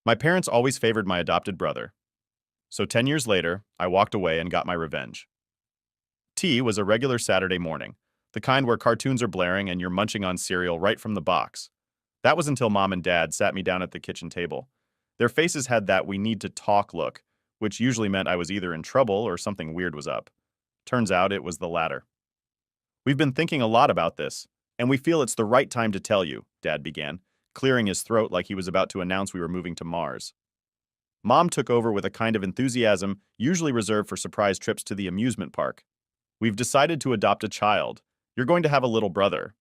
My parents always favored my adopted brother. So 10 years later, I walked away and got my revenge. Tea was a regular Saturday morning, the kind where cartoons are blaring and you're munching on cereal right from the box. That was until mom and dad sat me down at the kitchen table. Their faces had that we need to talk look, which usually meant I was either in trouble or something weird was up. Turns out it was the latter. We've been thinking a lot about this, and we feel it's the right time to tell you, Dad began, clearing his throat like he was about to announce we were moving to Mars. Mom took over with a kind of enthusiasm usually reserved for surprise trips to the amusement park. We've decided to adopt a child. You're going to have a little brother.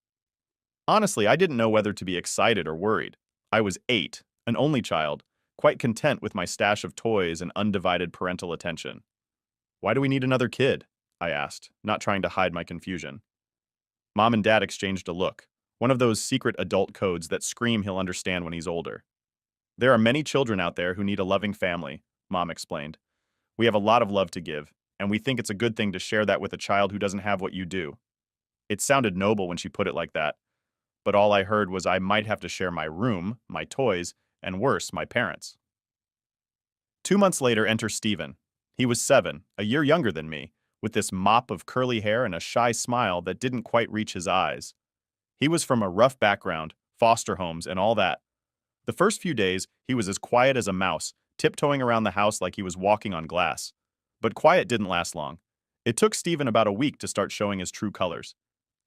Honestly, I didn't know whether to be excited or worried. I was 8, an only child, quite content with my stash of toys and undivided parental attention. Why do we need another kid? I asked, not trying to hide my confusion. Mom and Dad exchanged a look, one of those secret adult codes that scream he'll understand when he's older. There are many children out there who need a loving family, Mom explained. We have a lot of love to give, and we think it's a good thing to share that with a child who doesn't have what you do. It sounded noble when she put it like that, but all I heard was I might have to share my room, my toys, and worse, my parents. 2 months later, enter Stephen. He was 7, a year younger than me, with this mop of curly hair and a shy smile that didn't quite reach his eyes. He was from a rough background, foster homes, and all that. The first few days, he was as quiet as a mouse, tiptoeing around the house like he was walking on glass. But quiet didn't last long. It took Stephen about a week to start showing his true colors.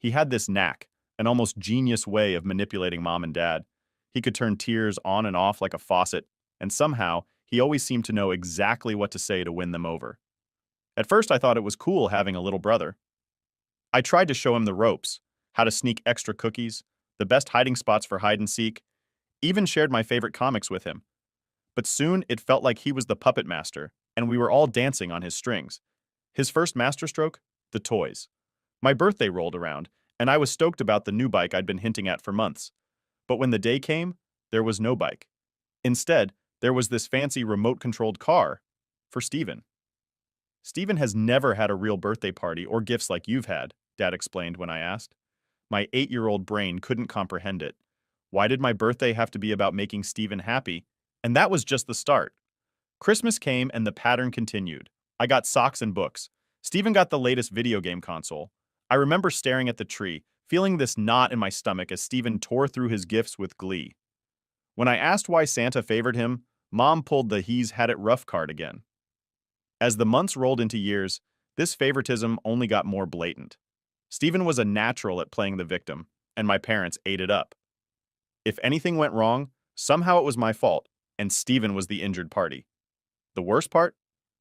He had this knack, an almost genius way of manipulating mom and dad. He could turn tears on and off like a faucet, and somehow, he always seemed to know exactly what to say to win them over. At first, I thought it was cool having a little brother. I tried to show him the ropes, how to sneak extra cookies, the best hiding spots for hide and seek, even shared my favorite comics with him. But soon, it felt like he was the puppet master, and we were all dancing on his strings. His first masterstroke? The toys. My birthday rolled around, and I was stoked about the new bike I'd been hinting at for months. But when the day came, there was no bike. Instead, there was this fancy remote-controlled car for Stephen. Stephen has never had a real birthday party or gifts like you've had, Dad explained when I asked. My 8-year-old brain couldn't comprehend it. Why did my birthday have to be about making Stephen happy? And that was just the start. Christmas came and the pattern continued. I got socks and books. Stephen got the latest video game console. I remember staring at the tree, feeling this knot in my stomach as Stephen tore through his gifts with glee. When I asked why Santa favored him, Mom pulled the he's had it rough card again. As the months rolled into years, this favoritism only got more blatant. Stephen was a natural at playing the victim, and my parents ate it up. If anything went wrong, somehow it was my fault, and Stephen was the injured party. The worst part?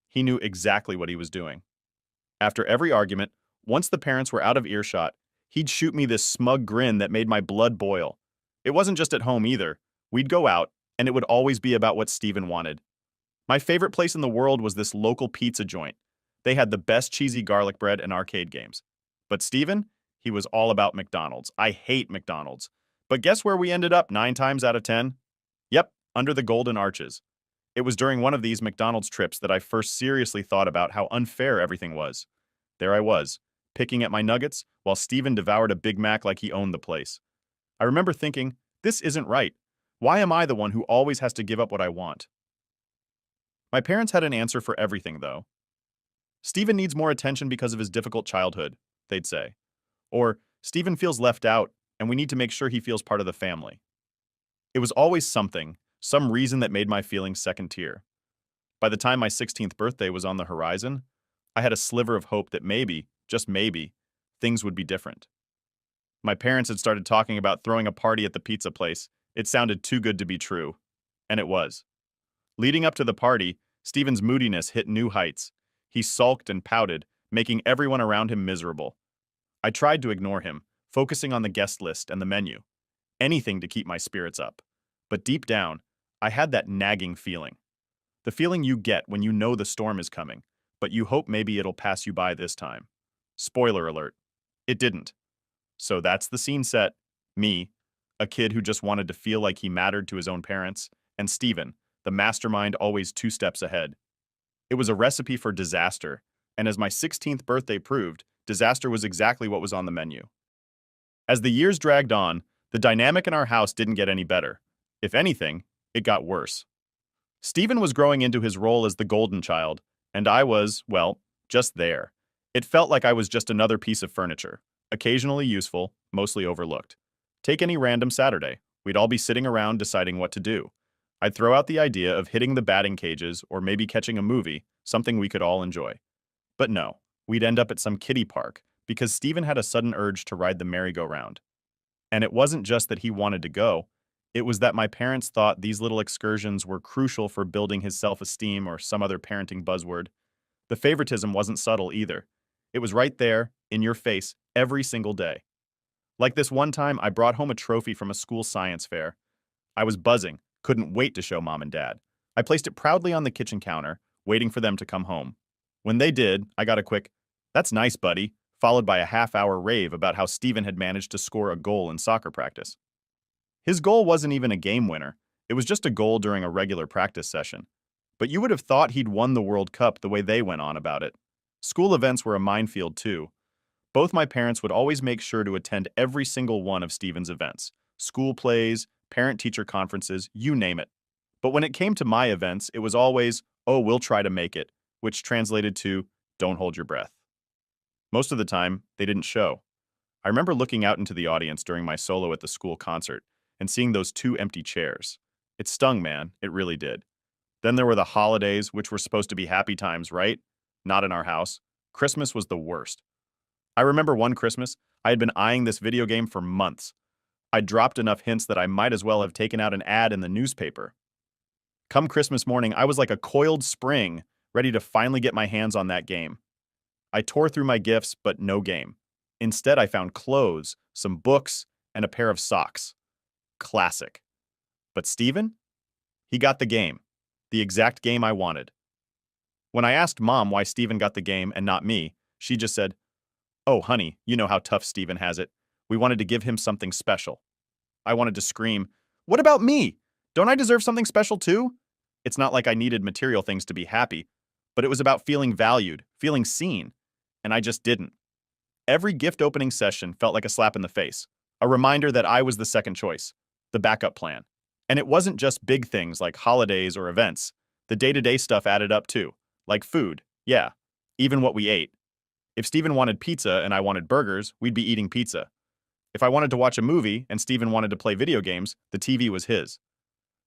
He knew exactly what he was doing. After every argument, once the parents were out of earshot, he'd shoot me this smug grin that made my blood boil. It wasn't just at home either. We'd go out, and it would always be about what Stephen wanted. My favorite place in the world was this local pizza joint. They had the best cheesy garlic bread and arcade games. But Stephen? He was all about McDonald's. I hate McDonald's. But guess where we ended up 9 times out of 10? Yep, under the Golden Arches. It was during one of these McDonald's trips that I first seriously thought about how unfair everything was. There I was, picking at my nuggets, while Stephen devoured a Big Mac like he owned the place. I remember thinking, this isn't right. Why am I the one who always has to give up what I want? My parents had an answer for everything, though. Stephen needs more attention because of his difficult childhood, they'd say. Or, Stephen feels left out, and we need to make sure he feels part of the family. It was always something, some reason that made my feelings second tier. By the time my 16th birthday was on the horizon, I had a sliver of hope that maybe, just maybe, things would be different. My parents had started talking about throwing a party at the pizza place. It sounded too good to be true. And it was. Leading up to the party, Stephen's moodiness hit new heights. He sulked and pouted, making everyone around him miserable. I tried to ignore him, focusing on the guest list and the menu. Anything to keep my spirits up. But deep down, I had that nagging feeling. The feeling you get when you know the storm is coming, but you hope maybe it'll pass you by this time. Spoiler alert. It didn't. So that's the scene set. Me, a kid who just wanted to feel like he mattered to his own parents, and Stephen, the mastermind always 2 steps ahead. It was a recipe for disaster, and as my 16th birthday proved, disaster was exactly what was on the menu. As the years dragged on, the dynamic in our house didn't get any better. If anything, it got worse. Stephen was growing into his role as the golden child, and I was, well, just there. It felt like I was just another piece of furniture, occasionally useful, mostly overlooked. Take any random Saturday. We'd all be sitting around deciding what to do. I'd throw out the idea of hitting the batting cages or maybe catching a movie, something we could all enjoy. But no, we'd end up at some kiddie park because Stephen had a sudden urge to ride the merry-go-round. And it wasn't just that he wanted to go, it was that my parents thought these little excursions were crucial for building his self-esteem or some other parenting buzzword. The favoritism wasn't subtle either. It was right there, in your face, every single day. Like this one time, I brought home a trophy from a school science fair. I was buzzing, couldn't wait to show mom and dad. I placed it proudly on the kitchen counter, waiting for them to come home. When they did, I got a quick, "That's nice, buddy," followed by a half-hour rave about how Stephen had managed to score a goal in soccer practice. His goal wasn't even a game winner. It was just a goal during a regular practice session. But you would have thought he'd won the World Cup the way they went on about it. School events were a minefield too. Both my parents would always make sure to attend every single one of Stephen's events. School plays, parent-teacher conferences, you name it. But when it came to my events, it was always, "Oh, we'll try to make it," which translated to, "Don't hold your breath." Most of the time, they didn't show. I remember looking out into the audience during my solo at the school concert and seeing those two empty chairs. It stung, man. It really did. Then there were the holidays, which were supposed to be happy times, right? Not in our house. Christmas was the worst. I remember one Christmas, I had been eyeing this video game for months. I dropped enough hints that I might as well have taken out an ad in the newspaper. Come Christmas morning, I was like a coiled spring, ready to finally get my hands on that game. I tore through my gifts, but no game. Instead, I found clothes, some books, and a pair of socks. Classic. But Stephen? He got the game. The exact game I wanted. When I asked Mom why Stephen got the game and not me, she just said, "Oh, honey, you know how tough Stephen has it. We wanted to give him something special." I wanted to scream, "What about me? Don't I deserve something special too?" It's not like I needed material things to be happy, but it was about feeling valued, feeling seen, and I just didn't. Every gift opening session felt like a slap in the face, a reminder that I was the second choice, the backup plan. And it wasn't just big things like holidays or events. The day-to-day stuff added up too, like food, yeah, even what we ate. If Stephen wanted pizza and I wanted burgers, we'd be eating pizza. If I wanted to watch a movie and Stephen wanted to play video games, the TV was his.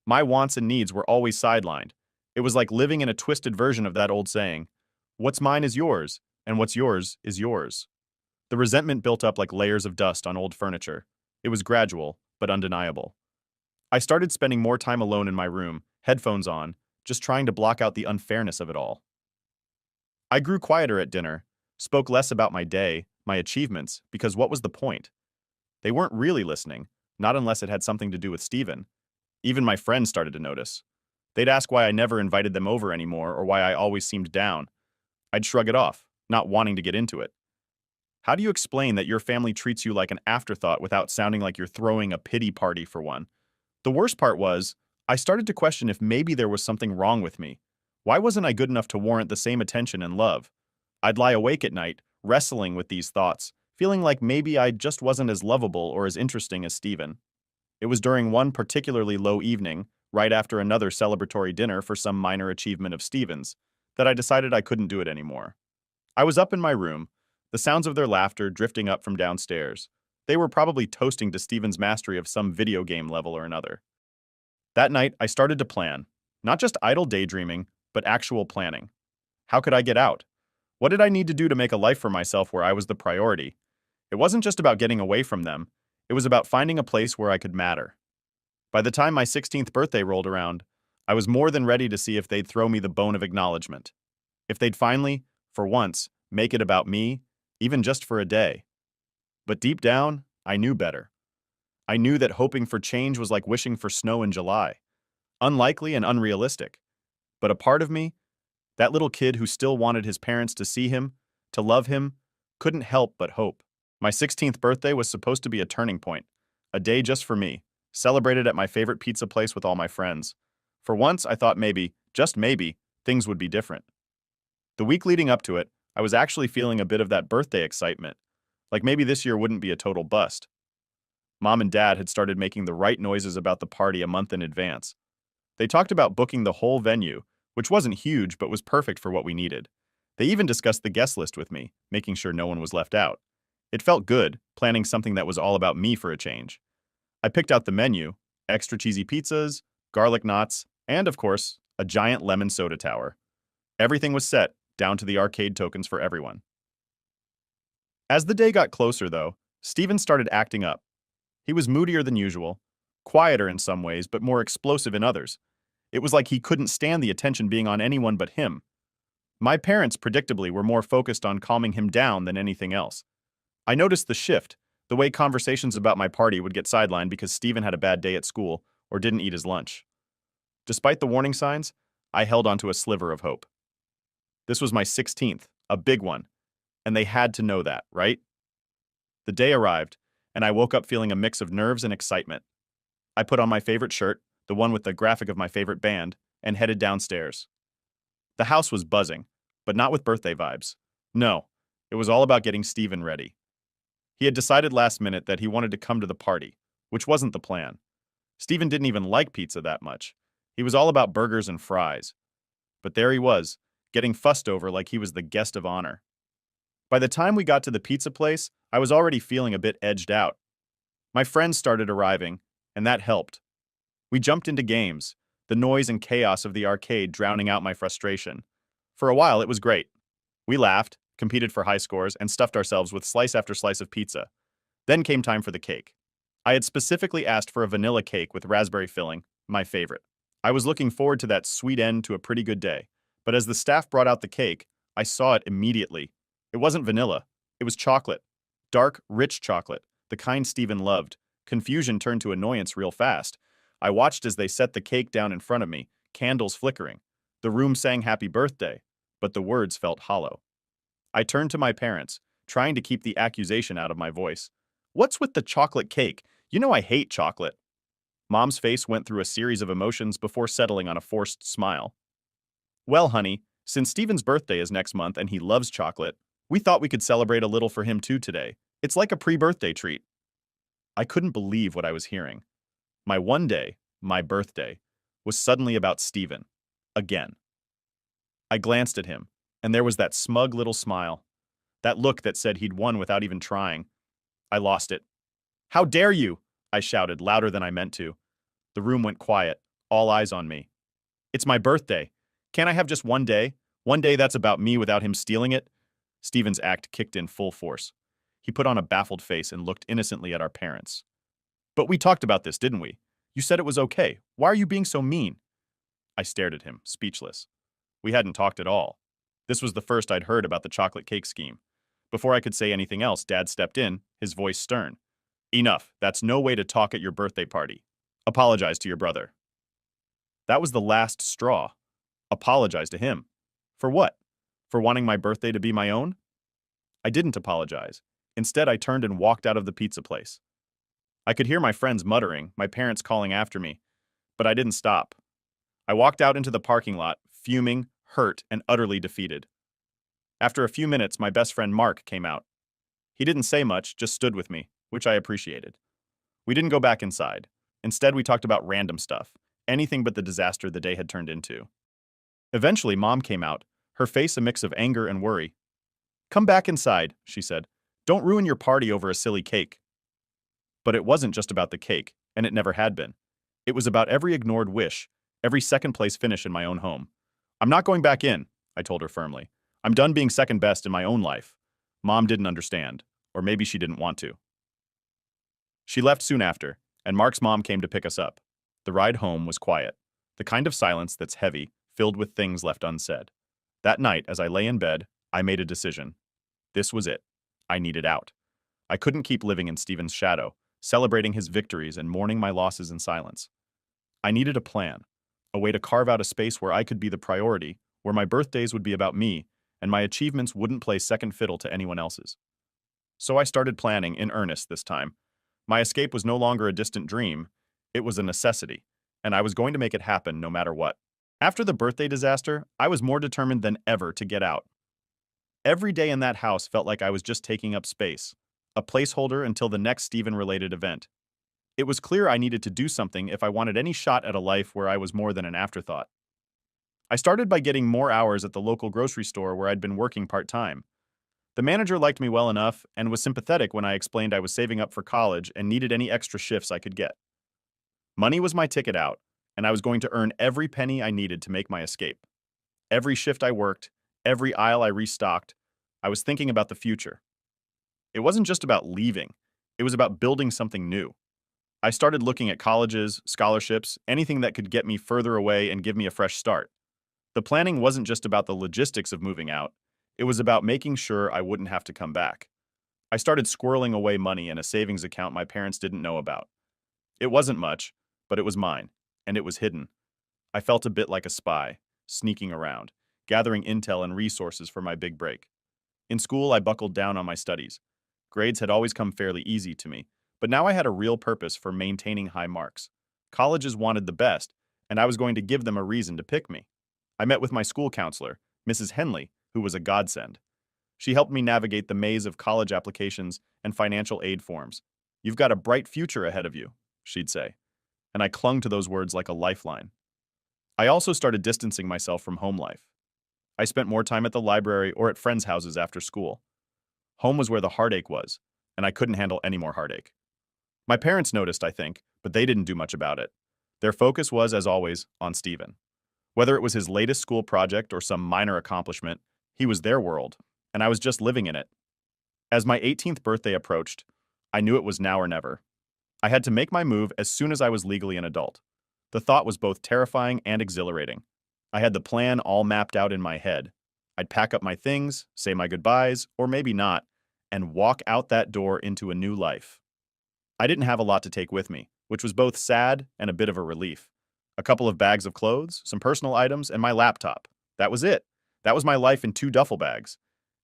My wants and needs were always sidelined. It was like living in a twisted version of that old saying, "What's mine is yours, and what's yours is yours." The resentment built up like layers of dust on old furniture. It was gradual, but undeniable. I started spending more time alone in my room, headphones on, just trying to block out the unfairness of it all. I grew quieter at dinner, spoke less about my day, my achievements, because what was the point? They weren't really listening, not unless it had something to do with Stephen. Even my friends started to notice. They'd ask why I never invited them over anymore or why I always seemed down. I'd shrug it off, not wanting to get into it. How do you explain that your family treats you like an afterthought without sounding like you're throwing a pity party for one? The worst part was, I started to question if maybe there was something wrong with me. Why wasn't I good enough to warrant the same attention and love? I'd lie awake at night, wrestling with these thoughts, feeling like maybe I just wasn't as lovable or as interesting as Stephen. It was during one particularly low evening, right after another celebratory dinner for some minor achievement of Stephen's, that I decided I couldn't do it anymore. I was up in my room, the sounds of their laughter drifting up from downstairs. They were probably toasting to Stephen's mastery of some video game level or another. That night, I started to plan. Not just idle daydreaming, but actual planning. How could I get out? What did I need to do to make a life for myself where I was the priority? It wasn't just about getting away from them. It was about finding a place where I could matter. By the time my 16th birthday rolled around, I was more than ready to see if they'd throw me the bone of acknowledgement. If they'd finally, for once, make it about me, even just for a day. But deep down, I knew better. I knew that hoping for change was like wishing for snow in July. Unlikely and unrealistic. But a part of me, that little kid who still wanted his parents to see him, to love him, couldn't help but hope. My 16th birthday was supposed to be a turning point, a day just for me, celebrated at my favorite pizza place with all my friends. For once, I thought maybe, just maybe, things would be different. The week leading up to it, I was actually feeling a bit of that birthday excitement, like maybe this year wouldn't be a total bust. Mom and Dad had started making the right noises about the party a month in advance. They talked about booking the whole venue, which wasn't huge but was perfect for what we needed. They even discussed the guest list with me, making sure no one was left out. It felt good, planning something that was all about me for a change. I picked out the menu: extra cheesy pizzas, garlic knots, and of course, a giant lemon soda tower. Everything was set, down to the arcade tokens for everyone. As the day got closer, though, Steven started acting up. He was moodier than usual, quieter in some ways, but more explosive in others. It was like he couldn't stand the attention being on anyone but him. My parents, predictably, were more focused on calming him down than anything else. I noticed the shift, the way conversations about my party would get sidelined because Steven had a bad day at school or didn't eat his lunch. Despite the warning signs, I held onto a sliver of hope. This was my 16th, a big one, and they had to know that, right? The day arrived, and I woke up feeling a mix of nerves and excitement. I put on my favorite shirt, the one with the graphic of my favorite band, and headed downstairs. The house was buzzing, but not with birthday vibes. No, it was all about getting Steven ready. He had decided last minute that he wanted to come to the party, which wasn't the plan. Steven didn't even like pizza that much. He was all about burgers and fries. But there he was, getting fussed over like he was the guest of honor. By the time we got to the pizza place, I was already feeling a bit edged out. My friends started arriving, and that helped. We jumped into games, the noise and chaos of the arcade drowning out my frustration. For a while, it was great. We laughed, competed for high scores, and stuffed ourselves with slice after slice of pizza. Then came time for the cake. I had specifically asked for a vanilla cake with raspberry filling, my favorite. I was looking forward to that sweet end to a pretty good day, but as the staff brought out the cake, I saw it immediately. It wasn't vanilla. It was chocolate. Dark, rich chocolate, the kind Steven loved. Confusion turned to annoyance real fast. I watched as they set the cake down in front of me, candles flickering. The room sang happy birthday, but the words felt hollow. I turned to my parents, trying to keep the accusation out of my voice. "What's with the chocolate cake? You know I hate chocolate." Mom's face went through a series of emotions before settling on a forced smile. "Well, honey, since Steven's birthday is next month and he loves chocolate, we thought we could celebrate a little for him too today. It's like a pre-birthday treat." I couldn't believe what I was hearing. My one day, my birthday, was suddenly about Steven. Again. I glanced at him, and there was that smug little smile. That look that said he'd won without even trying. I lost it. "How dare you!" I shouted, louder than I meant to. The room went quiet, all eyes on me. "It's my birthday. Can't I have just one day? One day that's about me without him stealing it?" Steven's act kicked in full force. He put on a baffled face and looked innocently at our parents. "But we talked about this, didn't we? You said it was okay. Why are you being so mean?" I stared at him, speechless. We hadn't talked at all. This was the first I'd heard about the chocolate cake scheme. Before I could say anything else, Dad stepped in, his voice stern. "Enough. That's no way to talk at your birthday party. Apologize to your brother." That was the last straw. Apologize to him. For what? For wanting my birthday to be my own? I didn't apologize. Instead, I turned and walked out of the pizza place. I could hear my friends muttering, my parents calling after me, but I didn't stop. I walked out into the parking lot, fuming, hurt, and utterly defeated. After a few minutes, my best friend Mark came out. He didn't say much, just stood with me, which I appreciated. We didn't go back inside. Instead, we talked about random stuff, anything but the disaster the day had turned into. Eventually, Mom came out, her face a mix of anger and worry. "Come back inside," she said. "Don't ruin your party over a silly cake." But it wasn't just about the cake, and it never had been. It was about every ignored wish, every second-place finish in my own home. "I'm not going back in," I told her firmly. "I'm done being second best in my own life." Mom didn't understand, or maybe she didn't want to. She left soon after, and Mark's mom came to pick us up. The ride home was quiet, the kind of silence that's heavy, filled with things left unsaid. That night, as I lay in bed, I made a decision. This was it. I needed out. I couldn't keep living in Steven's shadow, celebrating his victories and mourning my losses in silence. I needed a plan, a way to carve out a space where I could be the priority, where my birthdays would be about me, and my achievements wouldn't play second fiddle to anyone else's. So I started planning in earnest this time. My escape was no longer a distant dream, it was a necessity, and I was going to make it happen no matter what. After the birthday disaster, I was more determined than ever to get out. Every day in that house felt like I was just taking up space, a placeholder until the next Steven-related event. It was clear I needed to do something if I wanted any shot at a life where I was more than an afterthought. I started by getting more hours at the local grocery store where I'd been working part-time. The manager liked me well enough and was sympathetic when I explained I was saving up for college and needed any extra shifts I could get. Money was my ticket out, and I was going to earn every penny I needed to make my escape. Every shift I worked, every aisle I restocked, I was thinking about the future. It wasn't just about leaving, it was about building something new. I started looking at colleges, scholarships, anything that could get me further away and give me a fresh start. The planning wasn't just about the logistics of moving out, it was about making sure I wouldn't have to come back. I started squirreling away money in a savings account my parents didn't know about. It wasn't much, but it was mine, and it was hidden. I felt a bit like a spy, sneaking around, gathering intel and resources for my big break. In school, I buckled down on my studies. Grades had always come fairly easy to me, but now I had a real purpose for maintaining high marks. Colleges wanted the best, and I was going to give them a reason to pick me. I met with my school counselor, Mrs. Henley, who was a godsend. She helped me navigate the maze of college applications and financial aid forms. "You've got a bright future ahead of you," she'd say, and I clung to those words like a lifeline. I also started distancing myself from home life. I spent more time at the library or at friends' houses after school. Home was where the heartache was, and I couldn't handle any more heartache. My parents noticed, I think, but they didn't do much about it. Their focus was, as always, on Stephen. Whether it was his latest school project or some minor accomplishment, he was their world, and I was just living in it. As my 18th birthday approached, I knew it was now or never. I had to make my move as soon as I was legally an adult. The thought was both terrifying and exhilarating. I had the plan all mapped out in my head. I'd pack up my things, say my goodbyes, or maybe not, and walk out that door into a new life. I didn't have a lot to take with me, which was both sad and a bit of a relief. A couple of bags of clothes, some personal items, and my laptop. That was it. That was my life in 2 duffel bags.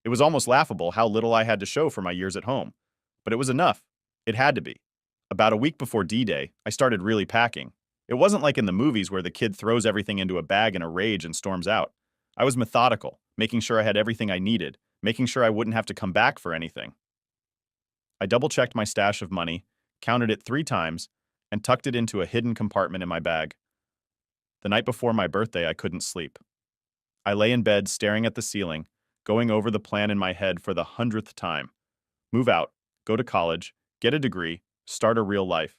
It was almost laughable how little I had to show for my years at home. But it was enough. It had to be. About a week before D-Day, I started really packing. It wasn't like in the movies where the kid throws everything into a bag in a rage and storms out. I was methodical, making sure I had everything I needed, making sure I wouldn't have to come back for anything. I double-checked my stash of money, counted it 3 times, and tucked it into a hidden compartment in my bag. The night before my birthday, I couldn't sleep. I lay in bed staring at the ceiling, going over the plan in my head for the 100th time. Move out, go to college, get a degree, start a real life.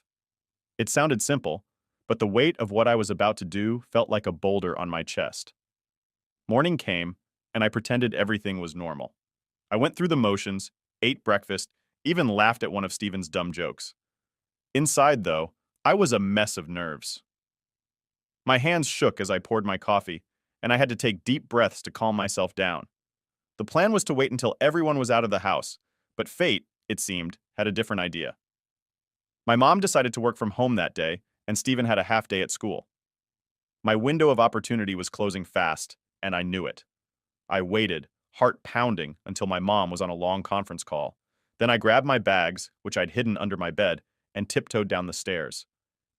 It sounded simple, but the weight of what I was about to do felt like a boulder on my chest. Morning came, and I pretended everything was normal. I went through the motions, ate breakfast, even laughed at one of Stephen's dumb jokes. Inside, though, I was a mess of nerves. My hands shook as I poured my coffee, and I had to take deep breaths to calm myself down. The plan was to wait until everyone was out of the house, but fate, it seemed, had a different idea. My mom decided to work from home that day, and Stephen had a half day at school. My window of opportunity was closing fast, and I knew it. I waited, heart pounding, until my mom was on a long conference call. Then I grabbed my bags, which I'd hidden under my bed, and tiptoed down the stairs.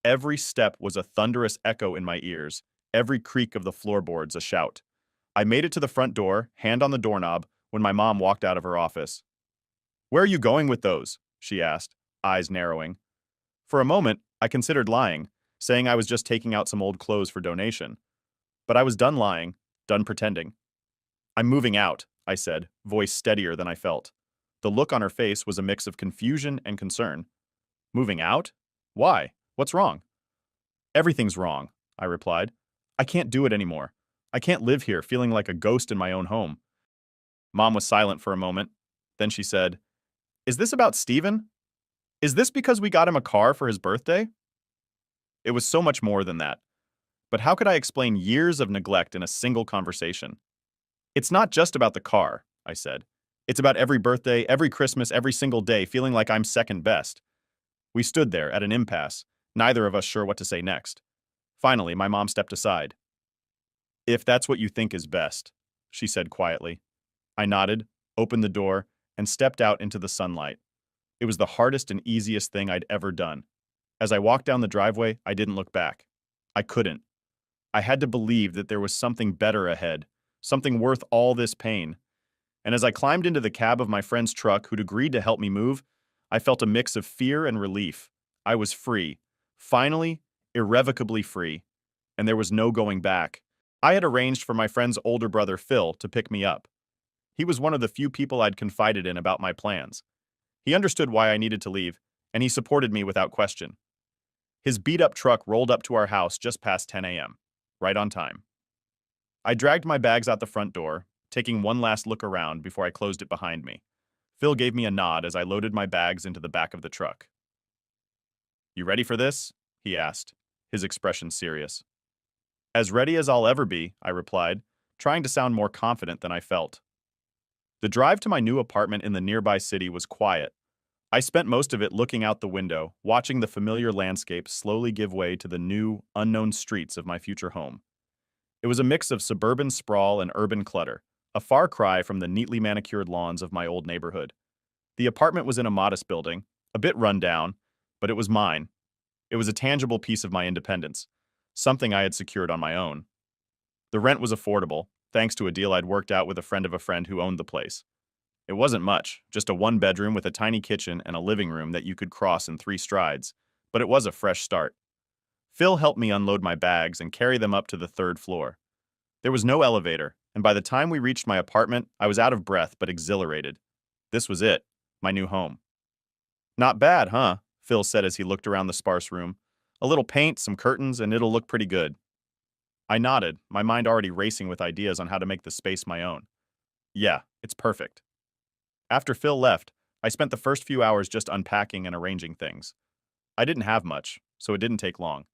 Every step was a thunderous echo in my ears, every creak of the floorboards a shout. I made it to the front door, hand on the doorknob, when my mom walked out of her office. "Where are you going with those?" she asked, eyes narrowing. For a moment, I considered lying, saying I was just taking out some old clothes for donation. But I was done lying, done pretending. "I'm moving out," I said, voice steadier than I felt. The look on her face was a mix of confusion and concern. "Moving out? Why? What's wrong?" "Everything's wrong," I replied. "I can't do it anymore. I can't live here feeling like a ghost in my own home." Mom was silent for a moment. Then she said, "Is this about Stephen? Is this because we got him a car for his birthday?" It was so much more than that. But how could I explain years of neglect in a single conversation? "It's not just about the car," I said. "It's about every birthday, every Christmas, every single day, feeling like I'm second best." We stood there at an impasse, neither of us sure what to say next. Finally, my mom stepped aside. "If that's what you think is best," she said quietly. I nodded, opened the door, and stepped out into the sunlight. It was the hardest and easiest thing I'd ever done. As I walked down the driveway, I didn't look back. I couldn't. I had to believe that there was something better ahead, something worth all this pain. And as I climbed into the cab of my friend's truck who'd agreed to help me move, I felt a mix of fear and relief. I was free. Finally, irrevocably free. And there was no going back. I had arranged for my friend's older brother Phil to pick me up. He was one of the few people I'd confided in about my plans. He understood why I needed to leave, and he supported me without question. His beat-up truck rolled up to our house just past 10 a.m., right on time. I dragged my bags out the front door, taking one last look around before I closed it behind me. Phil gave me a nod as I loaded my bags into the back of the truck. "You ready for this?" he asked, his expression serious. "As ready as I'll ever be," I replied, trying to sound more confident than I felt. The drive to my new apartment in the nearby city was quiet. I spent most of it looking out the window, watching the familiar landscape slowly give way to the new, unknown streets of my future home. It was a mix of suburban sprawl and urban clutter, a far cry from the neatly manicured lawns of my old neighborhood. The apartment was in a modest building, a bit run down, but it was mine. It was a tangible piece of my independence, something I had secured on my own. The rent was affordable, thanks to a deal I'd worked out with a friend of a friend who owned the place. It wasn't much, just a one-bedroom with a tiny kitchen and a living room that you could cross in 3 strides, but it was a fresh start. Phil helped me unload my bags and carry them up to the 3rd floor. There was no elevator, and by the time we reached my apartment, I was out of breath but exhilarated. This was it, my new home. "Not bad, huh?" Phil said as he looked around the sparse room. "A little paint, some curtains, and it'll look pretty good." I nodded, my mind already racing with ideas on how to make the space my own. "Yeah, it's perfect." After Phil left, I spent the first few hours just unpacking and arranging things. I didn't have much, so it didn't take long.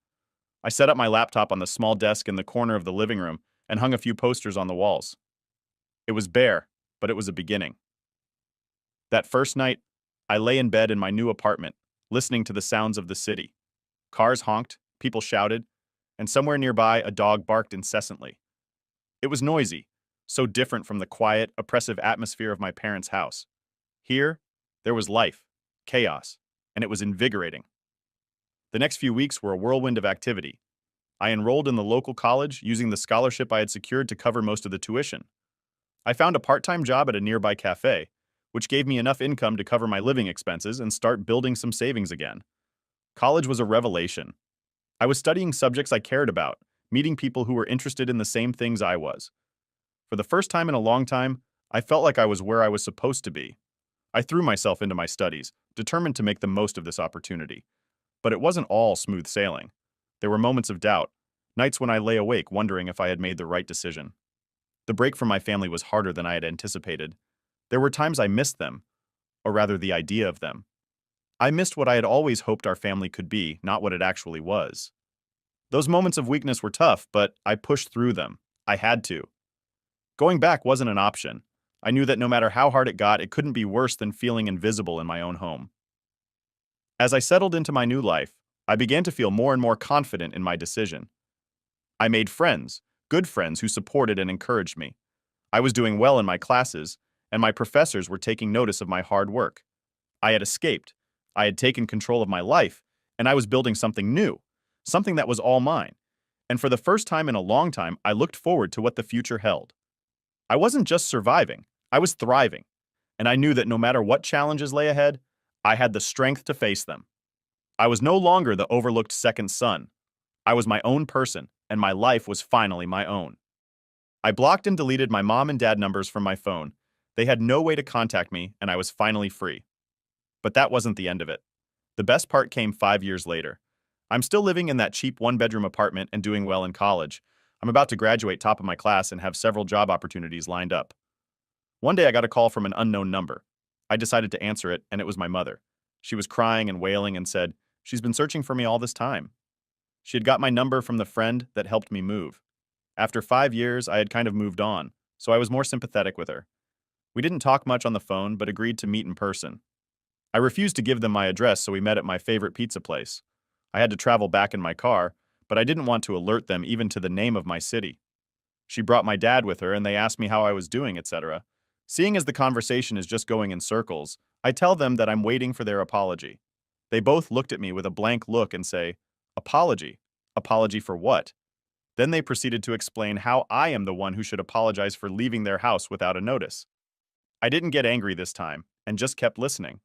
I set up my laptop on the small desk in the corner of the living room and hung a few posters on the walls. It was bare, but it was a beginning. That first night, I lay in bed in my new apartment, listening to the sounds of the city. Cars honked, people shouted, and somewhere nearby a dog barked incessantly. It was noisy, so different from the quiet, oppressive atmosphere of my parents' house. Here, there was life, chaos, and it was invigorating. The next few weeks were a whirlwind of activity. I enrolled in the local college using the scholarship I had secured to cover most of the tuition. I found a part-time job at a nearby cafe, which gave me enough income to cover my living expenses and start building some savings again. College was a revelation. I was studying subjects I cared about, meeting people who were interested in the same things I was. For the first time in a long time, I felt like I was where I was supposed to be. I threw myself into my studies, determined to make the most of this opportunity. But it wasn't all smooth sailing. There were moments of doubt, nights when I lay awake wondering if I had made the right decision. The break from my family was harder than I had anticipated. There were times I missed them, or rather the idea of them. I missed what I had always hoped our family could be, not what it actually was. Those moments of weakness were tough, but I pushed through them. I had to. Going back wasn't an option. I knew that no matter how hard it got, it couldn't be worse than feeling invisible in my own home. As I settled into my new life, I began to feel more and more confident in my decision. I made friends, good friends who supported and encouraged me. I was doing well in my classes, and my professors were taking notice of my hard work. I had escaped. I had taken control of my life, and I was building something new, something that was all mine. And for the first time in a long time, I looked forward to what the future held. I wasn't just surviving, I was thriving. And I knew that no matter what challenges lay ahead, I had the strength to face them. I was no longer the overlooked second son. I was my own person, and my life was finally my own. I blocked and deleted my mom and dad numbers from my phone. They had no way to contact me, and I was finally free. But that wasn't the end of it. The best part came 5 years later. I'm still living in that cheap one-bedroom apartment and doing well in college. I'm about to graduate top of my class and have several job opportunities lined up. One day I got a call from an unknown number. I decided to answer it, and it was my mother. She was crying and wailing and said, "She's been searching for me all this time." She had got my number from the friend that helped me move. After 5 years, I had kind of moved on, so I was more sympathetic with her. We didn't talk much on the phone, but agreed to meet in person. I refused to give them my address, so we met at my favorite pizza place. I had to travel back in my car, but I didn't want to alert them even to the name of my city. She brought my dad with her, and they asked me how I was doing, etc. Seeing as the conversation is just going in circles, I tell them that I'm waiting for their apology. They both looked at me with a blank look and say, "Apology? Apology for what?" Then they proceeded to explain how I am the one who should apologize for leaving their house without a notice. I didn't get angry this time, and just kept listening.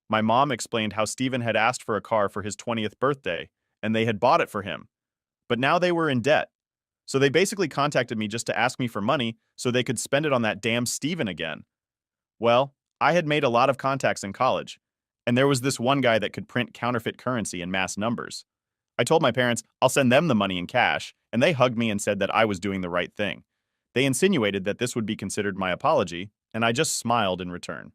My mom explained how Stephen had asked for a car for his 20th birthday, and they had bought it for him. But now they were in debt. So they basically contacted me just to ask me for money so they could spend it on that damn Stephen again. Well, I had made a lot of contacts in college, and there was this one guy that could print counterfeit currency in mass numbers. I told my parents I'll send them the money in cash, and they hugged me and said that I was doing the right thing. They insinuated that this would be considered my apology, and I just smiled in return.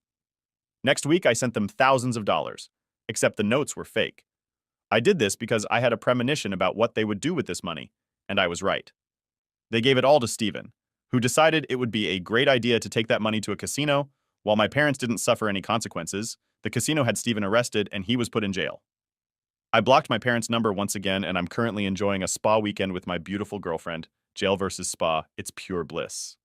Next week, I sent them thousands of dollars, except the notes were fake. I did this because I had a premonition about what they would do with this money, and I was right. They gave it all to Stephen, who decided it would be a great idea to take that money to a casino. While my parents didn't suffer any consequences, the casino had Stephen arrested and he was put in jail. I blocked my parents' number once again, and I'm currently enjoying a spa weekend with my beautiful girlfriend. Jail versus spa, it's pure bliss.